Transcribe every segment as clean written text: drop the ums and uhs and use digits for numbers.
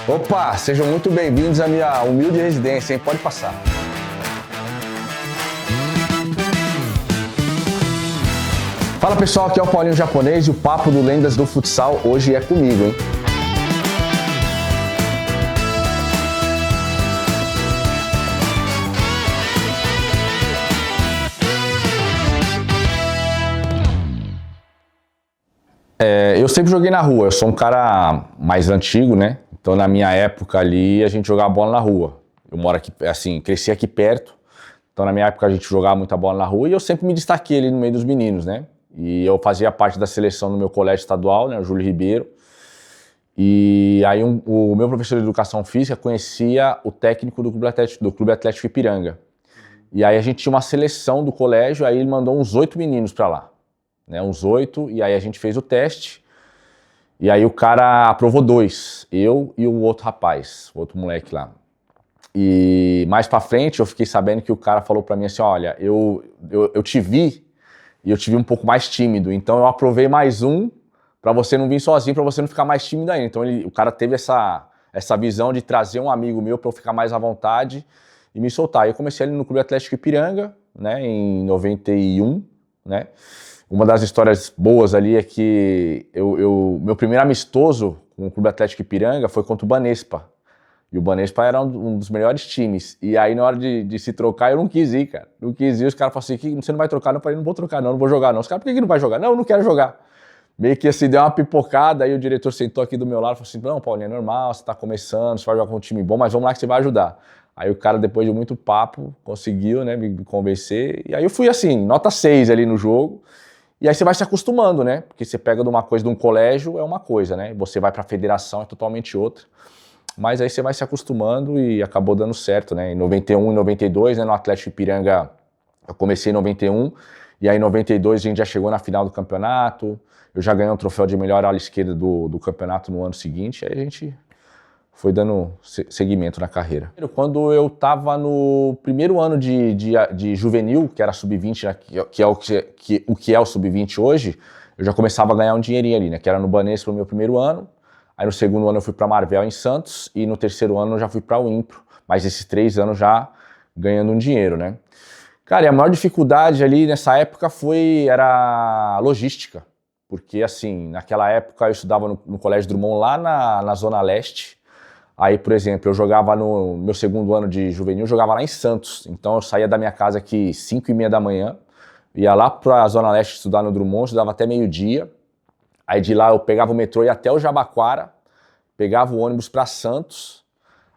Opa, sejam muito bem-vindos à minha humilde residência, hein? Pode passar. Fala pessoal, aqui é o Paulinho Japonês e o papo do Lendas do Futsal hoje é comigo, hein? Eu sempre joguei na rua, eu sou um cara mais antigo, né? Então na minha época ali a gente jogava bola na rua. Eu moro aqui, assim, cresci aqui perto, então na minha época a gente jogava muita bola na rua e eu sempre me destaquei ali no meio dos meninos, né? E eu fazia parte da seleção no meu colégio estadual, né, o Júlio Ribeiro. E aí o meu professor de educação física conhecia o técnico do Clube Atlético Ipiranga. E aí a gente tinha uma seleção do colégio, aí ele mandou uns 8 meninos pra lá, né, uns 8, e aí a gente fez o teste. E aí o cara aprovou 2, eu e o outro rapaz, o outro moleque lá. E mais pra frente eu fiquei sabendo que o cara falou pra mim assim, olha, eu te vi e eu te vi um pouco mais tímido, então eu aprovei mais um pra você não vir sozinho, pra você não ficar mais tímido ainda. Então o cara teve essa visão de trazer um amigo meu pra eu ficar mais à vontade e me soltar. Aí eu comecei ali no Clube Atlético Ipiranga, né, em 91, né. Uma das histórias boas ali é que meu primeiro amistoso com o Clube Atlético Ipiranga foi contra o Banespa. E o Banespa era um dos melhores times. E aí na hora de se trocar eu não quis ir, cara. Não quis ir, os caras falaram assim, você não vai trocar? Não, eu falei, não vou trocar não vou jogar não. Os caras, por que não vai jogar? Não, eu não quero jogar. Meio que assim, deu uma pipocada, aí o diretor sentou aqui do meu lado e falou assim, não, Paulinho, é normal, você tá começando, você vai jogar com um time bom, mas vamos lá que você vai ajudar. Aí o cara, depois de muito papo, conseguiu, né, me convencer. E aí eu fui assim, nota 6 ali no jogo. E aí você vai se acostumando, né? Porque você pega de uma coisa de um colégio, é uma coisa, né? Você vai para a federação, é totalmente outra. Mas aí você vai se acostumando e acabou dando certo, né? Em 91 e 92, né, no Atlético Ipiranga, eu comecei em 91, e aí em 92 a gente já chegou na final do campeonato, eu já ganhei um troféu de melhor ala esquerda do campeonato no ano seguinte, aí a gente foi dando seguimento na carreira. Quando eu estava no primeiro ano de juvenil, que era sub-20, né, que é o sub-20 hoje, eu já começava a ganhar um dinheirinho ali, né, que era no Banespa no meu primeiro ano, aí no segundo ano eu fui para Marvel em Santos, e no terceiro ano eu já fui para o Impro, mas esses 3 anos já ganhando um dinheiro, né. Cara, e a maior dificuldade ali nessa época era logística, porque assim, naquela época eu estudava no Colégio Drummond lá na Zona Leste. Aí, por exemplo, eu jogava no meu segundo ano de juvenil, eu jogava lá em Santos. Então eu saía da minha casa aqui 5h30 da manhã, ia lá pra Zona Leste estudar no Drummond, estudava até meio-dia. Aí de lá eu pegava o metrô e ia até o Jabaquara, pegava o ônibus pra Santos,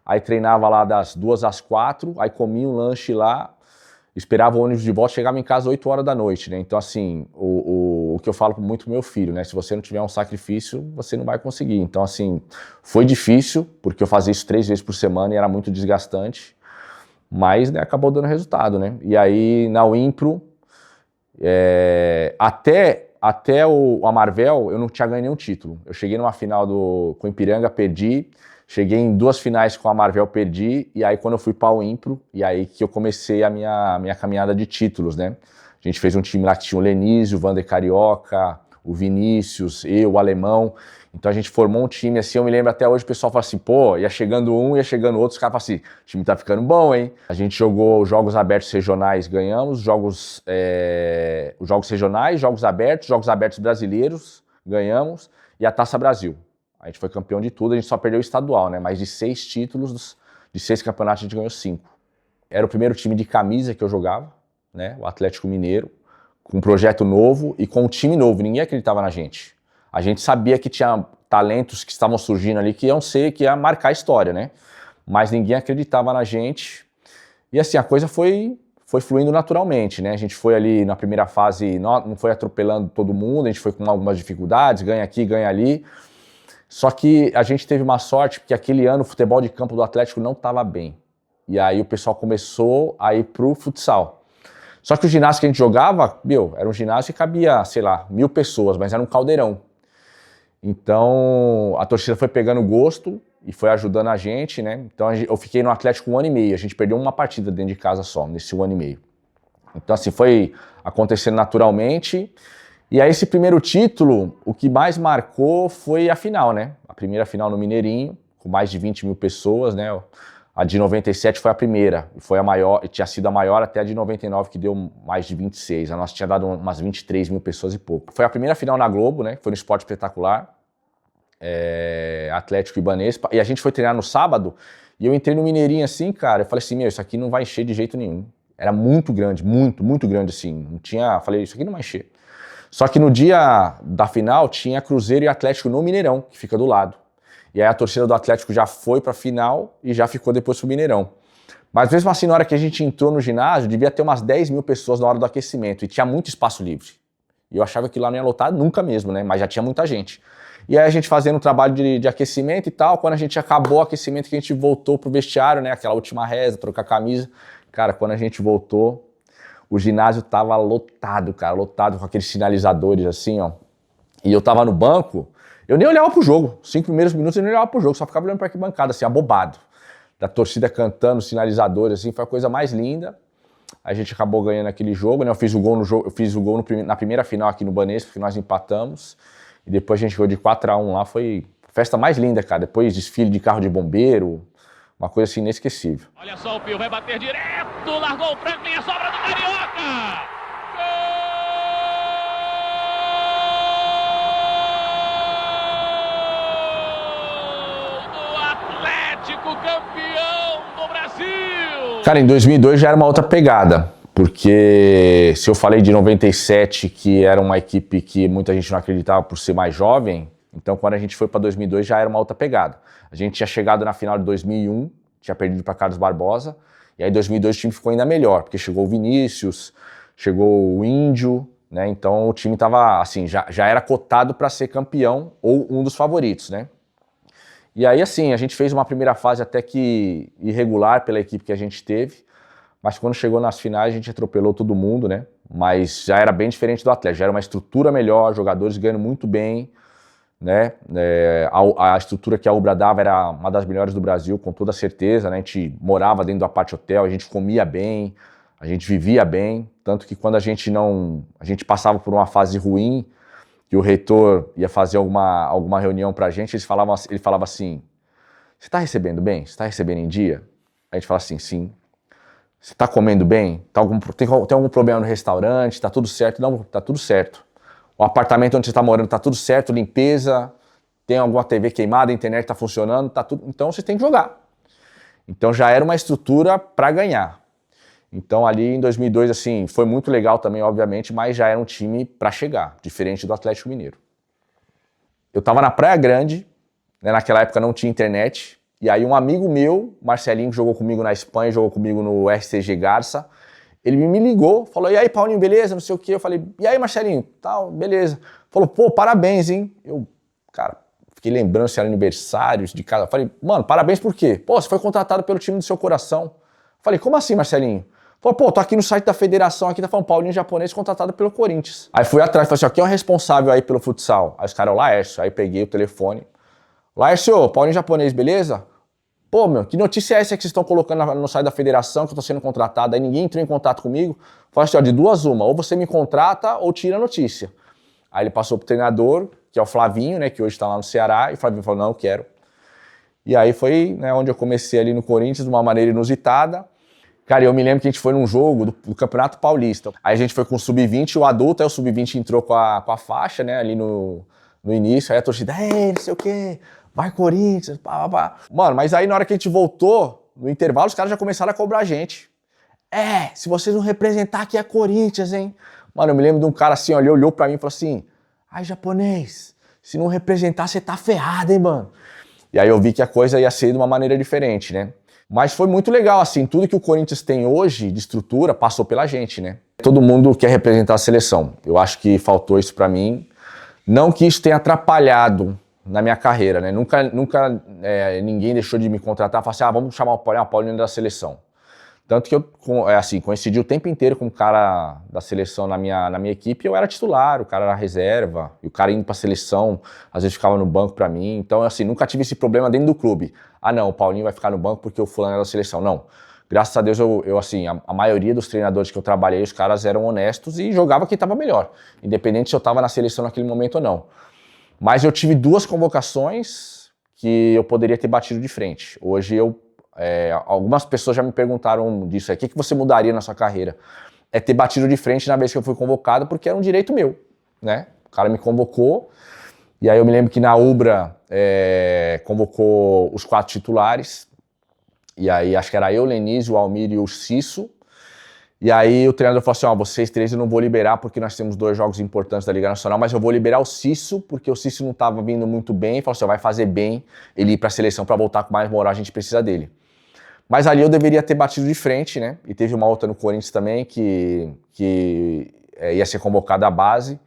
aí treinava lá das 2 às 4, aí comia um lanche lá, esperava o ônibus de volta, chegava em casa 8 horas da noite, né? Então assim, o que eu falo muito pro meu filho, né? Se você não tiver um sacrifício, você não vai conseguir. Então assim, foi difícil, porque eu fazia isso 3 vezes por semana e era muito desgastante, mas né, acabou dando resultado, né? E aí na Wimpro, até a Marvel, eu não tinha ganho nenhum título. Eu cheguei numa final com o Ipiranga, perdi. Cheguei em 2 finais com a Marvel, perdi, e aí quando eu fui para o Impro, e aí que eu comecei a minha caminhada de títulos, né? A gente fez um time lá que tinha o Lenísio, o Vander Carioca, o Vinícius, eu, o Alemão. Então a gente formou um time assim, eu me lembro até hoje, o pessoal fala assim, pô, ia chegando um, ia chegando outro, os caras falam assim, o time tá ficando bom, hein? A gente jogou jogos abertos regionais, ganhamos, os jogos regionais, jogos abertos brasileiros, ganhamos, e a Taça Brasil. A gente foi campeão de tudo, a gente só perdeu o estadual, né? Mas de 6 títulos, de 6 campeonatos, a gente ganhou 5. Era o primeiro time de camisa que eu jogava, né? O Atlético Mineiro, com um projeto novo e com um time novo. Ninguém acreditava na gente. A gente sabia que tinha talentos que estavam surgindo ali que ia marcar a história, né? Mas ninguém acreditava na gente. E assim, a coisa foi fluindo naturalmente, né? A gente foi ali na primeira fase, não foi atropelando todo mundo, a gente foi com algumas dificuldades, ganha aqui, ganha ali. Só que a gente teve uma sorte, porque aquele ano o futebol de campo do Atlético não estava bem. E aí o pessoal começou a ir pro futsal. Só que o ginásio que a gente jogava, era um ginásio que cabia, sei lá, 1000 pessoas, mas era um caldeirão. Então a torcida foi pegando gosto e foi ajudando a gente, né? Então eu fiquei no Atlético 1 ano e meio, a gente perdeu uma partida dentro de casa só, nesse 1 ano e meio. Então assim, foi acontecendo naturalmente. E aí esse primeiro título, o que mais marcou foi a final, né? A primeira final no Mineirinho, com mais de 20 mil pessoas, né? A de 97 foi a primeira, e foi a maior, e tinha sido a maior até a de 99, que deu mais de 26. A nossa tinha dado umas 23 mil pessoas e pouco. Foi a primeira final na Globo, né? Foi no Esporte Espetacular, Atlético e Banespa. E a gente foi treinar no sábado, e eu entrei no Mineirinho assim, cara, eu falei assim, meu, isso aqui não vai encher de jeito nenhum. Era muito grande, muito grande assim. Não tinha, falei, isso aqui não vai encher. Só que no dia da final tinha Cruzeiro e Atlético no Mineirão, que fica do lado. E aí a torcida do Atlético já foi pra final e já ficou depois pro Mineirão. Mas mesmo assim, na hora que a gente entrou no ginásio, devia ter umas 10 mil pessoas na hora do aquecimento e tinha muito espaço livre. E eu achava que lá não ia lotar nunca mesmo, né? Mas já tinha muita gente. E aí a gente fazendo um trabalho de aquecimento e tal, quando a gente acabou o aquecimento, que a gente voltou pro vestiário, né? Aquela última reza, trocar a camisa. Cara, quando a gente voltou, o ginásio tava lotado, cara, lotado com aqueles sinalizadores assim, ó. E eu tava no banco, eu nem olhava pro jogo. 5 primeiros minutos eu nem olhava pro jogo, só ficava olhando pra arquibancada, assim, abobado. Da torcida cantando, sinalizadores, assim, foi a coisa mais linda. A gente acabou ganhando aquele jogo, né? Eu fiz o gol no jogo, na primeira final aqui no Banespa, porque nós empatamos. E depois a gente jogou de 4-1 lá, foi a festa mais linda, cara. Depois desfile de carro de bombeiro, uma coisa assim inesquecível. Olha só o Pio, vai bater direto, largou o Franco, tem a sobra do Carioca! Gol do Atlético, campeão do Brasil! Cara, em 2002 já era uma outra pegada. Porque se eu falei de 97 que era uma equipe que muita gente não acreditava por ser mais jovem, então quando a gente foi para 2002 já era uma outra pegada. A gente tinha chegado na final de 2001, tinha perdido para Carlos Barbosa, e aí em 2002 o time ficou ainda melhor, porque chegou o Vinícius, chegou o Índio, né? Então o time tava assim, já era cotado para ser campeão ou um dos favoritos, né? E aí assim, a gente fez uma primeira fase até que irregular pela equipe que a gente teve, mas quando chegou nas finais a gente atropelou todo mundo, né? Mas já era bem diferente do Atlético, já era uma estrutura melhor, jogadores ganhando muito bem, né? A estrutura que a Ubra dava era uma das melhores do Brasil, com toda certeza, né? A gente morava dentro do apart hotel, a gente comia bem, a gente vivia bem, tanto que quando a gente passava por uma fase ruim, que o reitor ia fazer alguma reunião pra gente, ele falava assim, você tá recebendo bem? Você tá recebendo em dia? A gente fala assim, sim. Você tá comendo bem? Tem algum problema no restaurante? Tá tudo certo? Não, tá tudo certo. O apartamento onde você tá morando tá tudo certo, limpeza, tem alguma TV queimada, a internet tá funcionando, tá tudo. Então você tem que jogar. Então já era uma estrutura para ganhar. Então ali em 2002, assim, foi muito legal também, obviamente, mas já era um time para chegar, diferente do Atlético Mineiro. Eu tava na Praia Grande, né, naquela época não tinha internet, e aí um amigo meu, Marcelinho, que jogou comigo na Espanha, jogou comigo no RCG Garça, ele me ligou, falou, e aí, Paulinho, beleza? Não sei o quê. Eu falei, e aí, Marcelinho? Tal, beleza. Falou, pô, parabéns, hein? Eu, cara, fiquei lembrando se era aniversários de casa. Eu falei, mano, parabéns por quê? Pô, você foi contratado pelo time do seu coração. Eu falei, como assim, Marcelinho? Falei, pô, tô aqui no site da federação, aqui tá falando Paulinho japonês contratado pelo Corinthians. Aí fui atrás, falei assim, ó, quem é o responsável aí pelo futsal? Aí os caras, o Laércio. Aí peguei o telefone. Laércio, Paulinho japonês, beleza? Pô, meu, que notícia é essa que vocês estão colocando no site da federação, que eu tô sendo contratado? Aí ninguém entrou em contato comigo. Falei assim, ó, de duas uma, ou você me contrata ou tira a notícia. Aí ele passou pro treinador, que é o Flavinho, né, que hoje tá lá no Ceará, e o Flavinho falou, não, eu quero. E aí foi, né, onde eu comecei ali no Corinthians, de uma maneira inusitada. Cara, eu me lembro que a gente foi num jogo do Campeonato Paulista. Aí a gente foi com o Sub-20, o adulto, aí o Sub-20 entrou com a faixa, né, ali no início, aí a torcida, não sei o quê, vai Corinthians, pá, pá, pá. Mano, mas aí na hora que a gente voltou, no intervalo, os caras já começaram a cobrar a gente. Se vocês não representar aqui é Corinthians, hein? Mano, eu me lembro de um cara assim, ó, ele olhou pra mim e falou assim, ai, japonês, se não representar, você tá ferrado, hein, mano? E aí eu vi que a coisa ia ser de uma maneira diferente, né? Mas foi muito legal, assim, tudo que o Corinthians tem hoje de estrutura passou pela gente, né? Todo mundo quer representar a seleção. Eu acho que faltou isso pra mim. Não que isso tenha atrapalhado na minha carreira, né? Nunca ninguém deixou de me contratar e falar assim, vamos chamar o Paulinho da seleção. Tanto que eu, coincidi o tempo inteiro com o cara da seleção na minha equipe, eu era titular, o cara era reserva, e o cara indo pra seleção, às vezes ficava no banco pra mim, então assim, nunca tive esse problema dentro do clube. Não, o Paulinho vai ficar no banco porque o fulano é da seleção, não. Graças a Deus, a maioria dos treinadores que eu trabalhei, os caras eram honestos e jogava quem tava melhor, independente se eu tava na seleção naquele momento ou não. Mas eu tive 2 convocações que eu poderia ter batido de frente. Hoje algumas pessoas já me perguntaram disso aí, o que você mudaria na sua carreira? É ter batido de frente na vez que eu fui convocado, porque era um direito meu, né? O cara me convocou, e aí eu me lembro que na Ubra convocou os 4 titulares, e aí acho que era eu, o Lenise, o Almir e o Cisso. E aí o treinador falou assim, vocês 3 eu não vou liberar porque nós temos 2 jogos importantes da Liga Nacional, mas eu vou liberar o Cisso, porque o Cisso não estava vindo muito bem, falou assim, vai fazer bem ele ir para a seleção para voltar com mais moral, a gente precisa dele. Mas ali eu deveria ter batido de frente, né? E teve uma outra no Corinthians também que ia ser convocada à base,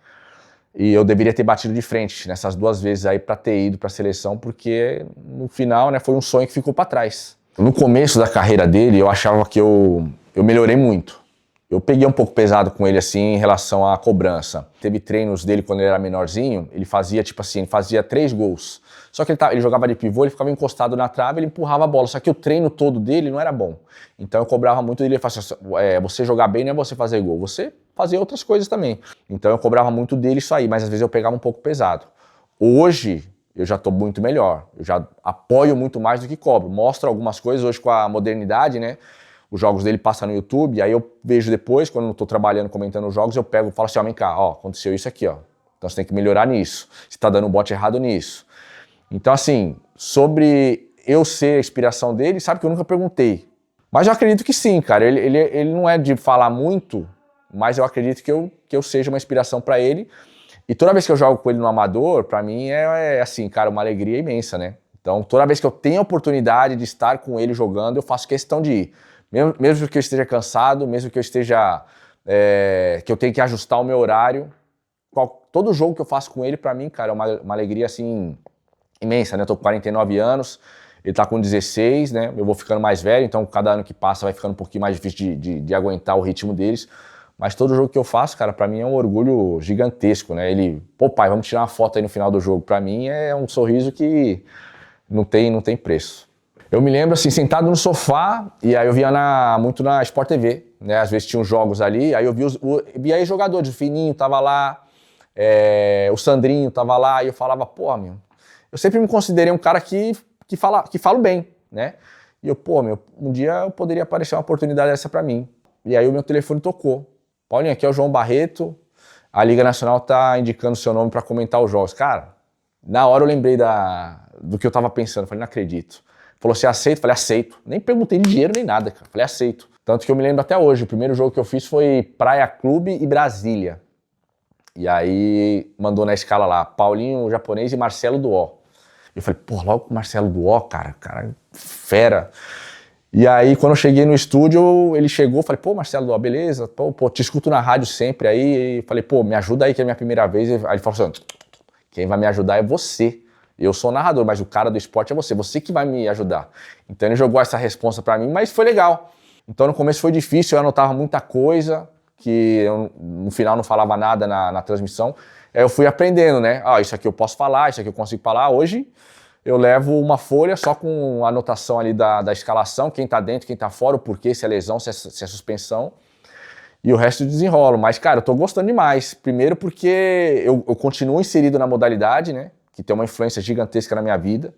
e eu deveria ter batido de frente nessas 2 vezes aí para ter ido para a seleção, porque no final, né, foi um sonho que ficou para trás. No começo da carreira dele, eu achava que eu melhorei muito. Eu peguei um pouco pesado com ele, assim, em relação à cobrança. Teve treinos dele quando ele era menorzinho, ele fazia, tipo assim, ele fazia 3 gols. Só que ele jogava de pivô, ele ficava encostado na trave, ele empurrava a bola. Só que o treino todo dele não era bom. Então eu cobrava muito dele, ele falava assim, você jogar bem não é você fazer gol, você fazer outras coisas também. Então eu cobrava muito dele isso aí, mas às vezes eu pegava um pouco pesado. Hoje, eu já estou muito melhor, eu já apoio muito mais do que cobro. Mostro algumas coisas hoje com a modernidade, né? Os jogos dele passam no YouTube, aí eu vejo depois, quando eu estou trabalhando, comentando os jogos, eu pego e falo assim, vem cá, aconteceu isso aqui, Então você tem que melhorar nisso. Você está dando um bote errado nisso. Então assim, sobre eu ser a inspiração dele, sabe que eu nunca perguntei. Mas eu acredito que sim, cara. Ele não é de falar muito, mas eu acredito que eu seja uma inspiração para ele. E toda vez que eu jogo com ele no amador, para mim é assim, cara, uma alegria imensa, né? Então toda vez que eu tenho a oportunidade de estar com ele jogando, eu faço questão de ir. Mesmo que eu esteja cansado, mesmo que eu esteja que eu tenho que ajustar o meu horário, todo jogo que eu faço com ele, pra mim, cara, é uma alegria, assim, imensa, né? Eu tô com 49 anos, ele tá com 16, né? Eu vou ficando mais velho, então cada ano que passa vai ficando um pouquinho mais difícil de aguentar o ritmo deles, mas todo jogo que eu faço, cara, pra mim é um orgulho gigantesco, né? Ele, pai, vamos tirar uma foto aí no final do jogo, pra mim é um sorriso que não tem preço. Eu me lembro, assim, sentado no sofá, e aí eu via muito na Sport TV, né? Às vezes tinha uns jogos ali, aí eu via aí jogadores, o Fininho tava lá, o Sandrinho tava lá, e eu falava, eu sempre me considerei um cara que falo bem, né? E um dia poderia aparecer uma oportunidade dessa pra mim. E aí o meu telefone tocou. Paulinho, aqui é o João Barreto, a Liga Nacional tá indicando o seu nome pra comentar os jogos. Cara, na hora eu lembrei do que eu tava pensando, falei, não acredito. Falou, você aceita? Falei, aceito. Nem perguntei de dinheiro nem nada, cara. Falei, aceito. Tanto que eu me lembro até hoje, o primeiro jogo que eu fiz foi Praia Clube e Brasília. E aí mandou na escala lá, Paulinho Japonês e Marcelo Duó. Eu falei, logo com o Marcelo Duó, cara, fera. E aí, quando eu cheguei no estúdio, ele chegou, falei, Marcelo Duó, beleza? Te escuto na rádio sempre aí. E falei, me ajuda aí que é a minha primeira vez. Aí ele falou assim, quem vai me ajudar é você. Eu sou o narrador, mas o cara do esporte é você que vai me ajudar. Então ele jogou essa responsa pra mim, mas foi legal. Então no começo foi difícil, eu anotava muita coisa, que eu no final não falava nada na transmissão. Aí eu fui aprendendo, né? Isso aqui eu posso falar, isso aqui eu consigo falar. Hoje eu levo uma folha só com a anotação ali da escalação, quem tá dentro, quem tá fora, o porquê, se é lesão, se é suspensão. E o resto eu desenrolo. Mas, cara, eu tô gostando demais. Primeiro porque eu continuo inserido na modalidade, né? Que tem uma influência gigantesca na minha vida.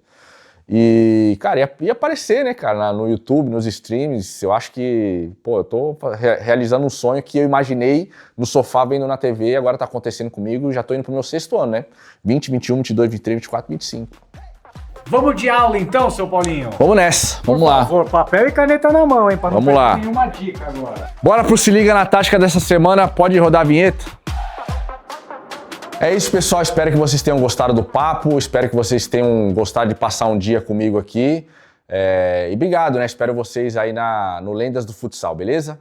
E, cara, ia aparecer, né, cara, no YouTube, nos streams. Eu acho que, eu tô realizando um sonho que eu imaginei no sofá vendo na TV e agora tá acontecendo comigo. Já tô indo pro meu 6º ano, né? 20, 21, 22, 23, 24, 25. Vamos de aula então, seu Paulinho? Vamos nessa, vamos lá. Por favor, papel e caneta na mão, hein, pra não vamos lá. Nenhuma dica agora. Bora pro Se Liga na Tática dessa semana, pode rodar a vinheta? É isso, pessoal. Espero que vocês tenham gostado do papo. Espero que vocês tenham gostado de passar um dia comigo aqui. E obrigado, né? Espero vocês aí no Lendas do Futsal, beleza?